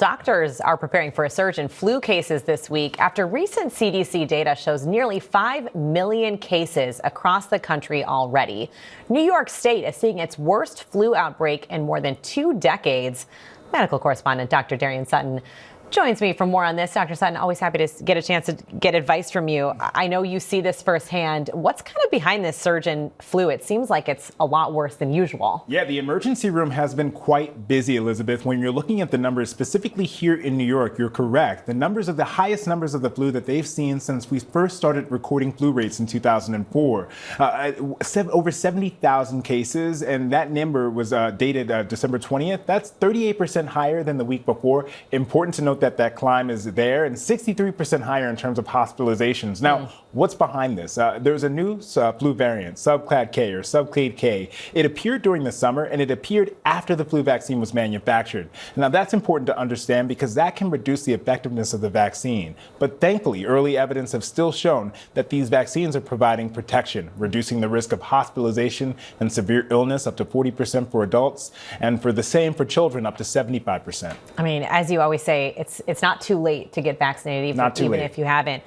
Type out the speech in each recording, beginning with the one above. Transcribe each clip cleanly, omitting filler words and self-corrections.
Doctors are preparing for a surge in flu cases this week after recent CDC data shows nearly 5 million cases across the country already. New York State is seeing its worst flu outbreak in more than 2 decades. Medical correspondent Dr. Darian Sutton joins me for more on this. Dr. Sutton, always happy to get a chance to get advice from you. I know you see this firsthand. What's kind of behind this surge in flu? It seems like it's a lot worse than usual. Yeah, the emergency room has been quite busy, Elizabeth. When you're looking at the numbers, specifically here in New York, you're correct. The numbers are the highest numbers of the flu that they've seen since we first started recording flu rates in 2004. Over 70,000 cases, and that number was dated December 20th. That's 38% higher than the week before. Important to note that climb is there, and 63% higher in terms of hospitalizations. Now, what's behind this? There's a new flu variant, Subclade K or Subclade K. It appeared during the summer, and it appeared after the flu vaccine was manufactured. Now, that's important to understand because that can reduce the effectiveness of the vaccine. But thankfully, early evidence have still shown that these vaccines are providing protection, reducing the risk of hospitalization and severe illness up to 40% for adults, and for the same for children up to 75%. I mean, as you always say, it's not too late to get vaccinated, even if you haven't.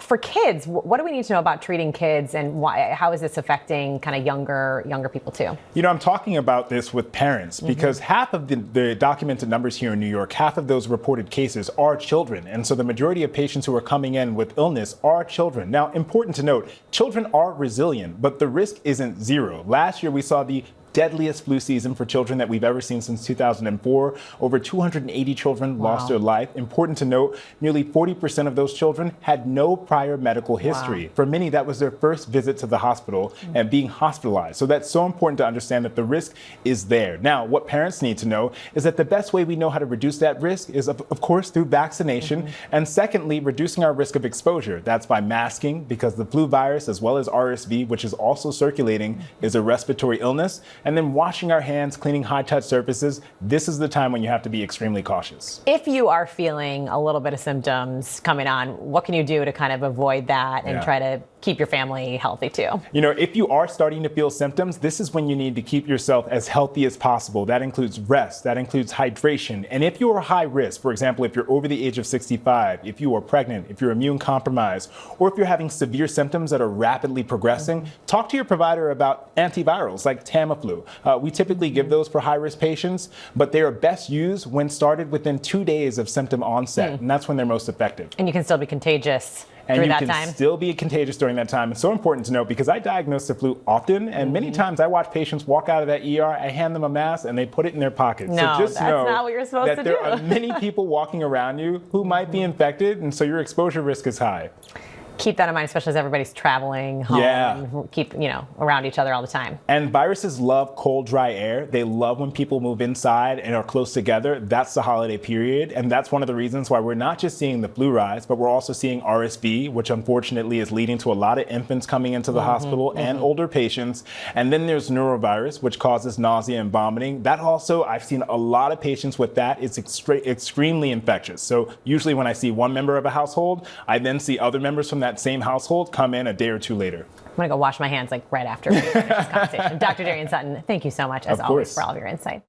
For kids, what do we need to know about treating kids, and why? How is this affecting kind of younger people too? You know, I'm talking about this with parents because half of the documented numbers here in New York, half of those reported cases are children. And so the majority of patients who are coming in with illness are children. Now, important to note, children are resilient, but the risk isn't zero. Last year, we saw the deadliest flu season for children that we've ever seen since 2004. Over 280 children lost their life. Important to note, nearly 40% of those children had no prior medical history. For many, that was their first visit to the hospital and being hospitalized. So that's so important to understand that the risk is there. Now, what parents need to know is that the best way we know how to reduce that risk is, of course, through vaccination. And secondly, reducing our risk of exposure. That's by masking, because the flu virus, as well as RSV, which is also circulating, is a respiratory illness. And then washing our hands, cleaning high-touch surfaces. This is the time when you have to be extremely cautious. If you are feeling a little bit of symptoms coming on, what can you do to kind of avoid that and try to keep your family healthy too? You know, if you are starting to feel symptoms, this is when you need to keep yourself as healthy as possible. That includes rest, that includes hydration. And if you are high risk, for example, if you're over the age of 65, if you are pregnant, if you're immune compromised, or if you're having severe symptoms that are rapidly progressing, talk to your provider about antivirals like Tamiflu. We typically give those for high-risk patients, but they are best used when started within 2 days of symptom onset, and that's when they're most effective. And you can still be contagious and through that you time. can still be contagious during that time. It's so important to note because I diagnose the flu often, and many times I watch patients walk out of that ER, I hand them a mask, and they put it in their pocket. No, so just that's know not what you're supposed to do. that there are many people walking around you who might be infected, and so your exposure risk is high. Keep that in mind, especially as everybody's traveling home, keep, around each other all the time. And viruses love cold, dry air. They love when people move inside and are close together. That's the holiday period. And that's one of the reasons why we're not just seeing the flu rise, but we're also seeing RSV, which unfortunately is leading to a lot of infants coming into the hospital and older patients. And then there's norovirus, which causes nausea and vomiting. That also, I've seen a lot of patients with that. It's extremely infectious. So usually when I see one member of a household, I then see other members from that same household come in a day or two later. I'm going to go wash my hands right after we finish this conversation. Dr. Darian Sutton, thank you so much, as always, for all of your insight.